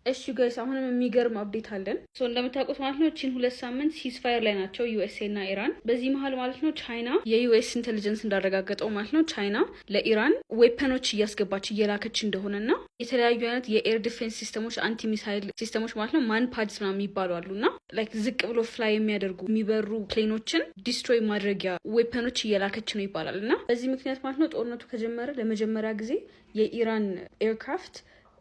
እሺ ጋይስ አሁንም የሚገርም አፕዴት አለን። እንደምታውቁት ማለት ነው ቺን 2 ሳምንት ሲስፋየር ላይ ናቸው ዩኤስኤ እና ኢራን። በዚህ መሀል ማለት ነው ቻይና የዩኤስ ኢንቴሊጀንስ እንዳረጋገጠው ማለት ነው ቻይና ለኢራን ዌፐኖች እያስገባች እየላከች እንደሆነና የተለያዩ አይነት የኤር ዲፌንስ ሲስተሞች አንቲ ሚሳይል ሲስተሞች ማለት ነው ማን ፓድስ ምናምን የሚባሉ አሉና ላይክ ዝቅ ብሎ ፍላይ የሚያደርጉ የሚበሩ ፕሌኖችን ዲስትሮይ ማድረጊያ ዌፐኖች እየላከች ነው ይባላል። እና በዚህ ምክንያት ማለት ነው ጦርነቱ ከጀመረ ለመጀመሪያ ጊዜ የኢራን ኤርክራፍት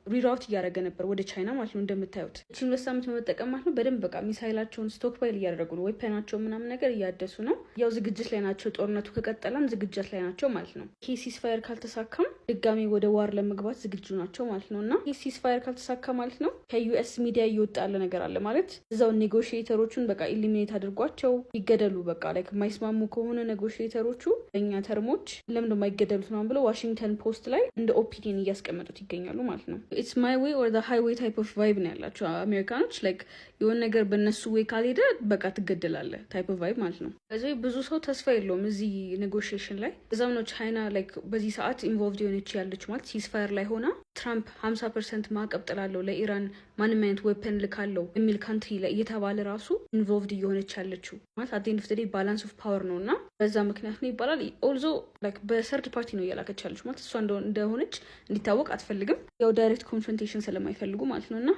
ሪራውት እያደረገ ነበር ወደ ቻይና ማለት ነው። እንደምታዩት እቺን 2 ሳምንት በመጠቀም ማለት ነው በደንብ በቃ ሚሳይላቸውን ስቶክ ባይል እያደረጉ ነው፣ ዌፐናቸው ምናምን ነገር እያደሱ ነው። ያው ዝግጅት ላይ ናቸው፣ ጦርነቱ ከቀጠለም ዝግጅት ላይ ናቸው ማለት ነው። ይሄ ሲስፋየር ካልተሳካም ድጋሚ ወደ ዋር ለመግባት ዝግጁ ናቸው ማለት ነው። እና ይሄ ሲስፋየር ካልተሳካ ማለት ነው ከዩኤስ ሚዲያ እየወጣ ያለ ነገር አለ ማለት እዛው ኔጎሽዬተሮቹን በቃ ኢሊሚኔት አድርጓቸው ይገደሉ፣ በቃ ላይክ የማይስማሙ ከሆነ ኔጎሽዬተሮቹ በእኛ ተርሞች ለምን የማይገደሉት ነው ብለው ዋሽንግተን ፖስት ላይ እንደ ኦፒኒየን እያስቀመጡት ይገኛሉ ማለት ነው። ኢትስ ማይ ዌይ ኦር ዘ ሃይዌይ ታይፕ ኦፍ ቫይብ ነው ያላቸው አሜሪካኖች። ላይክ የሆነ ነገር በእነሱ ዌይ ካልሄደ በቃ ትገደላለህ ታይፕ ኦፍ ቫይብ ማለት ነው። ስለዚህ ብዙ ሰው ተስፋ የለውም እዚህ ኔጎሽዬሽን ላይ። እዛም ነው ቻይና ላይክ በዚህ ሰዓት ኢንቮልቭድ የሆነች ያለች ማለት ሲስፋየር ላይ ሆና ትራምፕ 50% ማዕቀብ ጥላለሁ ለኢራን ማንም አይነት ዌፐን ልካለው የሚል ካንትሪ ላይ እየተባለ ራሱ ኢንቮልቭድ እየሆነች ያለችው ማለት አት ኤንድ ኦፍ ዘ ዴይ ባላንስ ኦፍ ፓወር ነው እና በዛ ምክንያት ነው ይባላል። ኦልዞ ላይክ በሰርድ ፓርቲ ነው እያላከች ያለች ማለት እሷ እንደሆነች እንዲታወቅ አትፈልግም፣ ያው ዳይሬክት ኮንፍሮንቴሽን ስለማይፈልጉ ማለት ነው። እና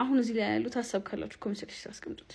አሁን እዚህ ላይ ያሉት ሀሳብ ካላችሁ ኮሜንት ሴክሽን አስቀምጡት።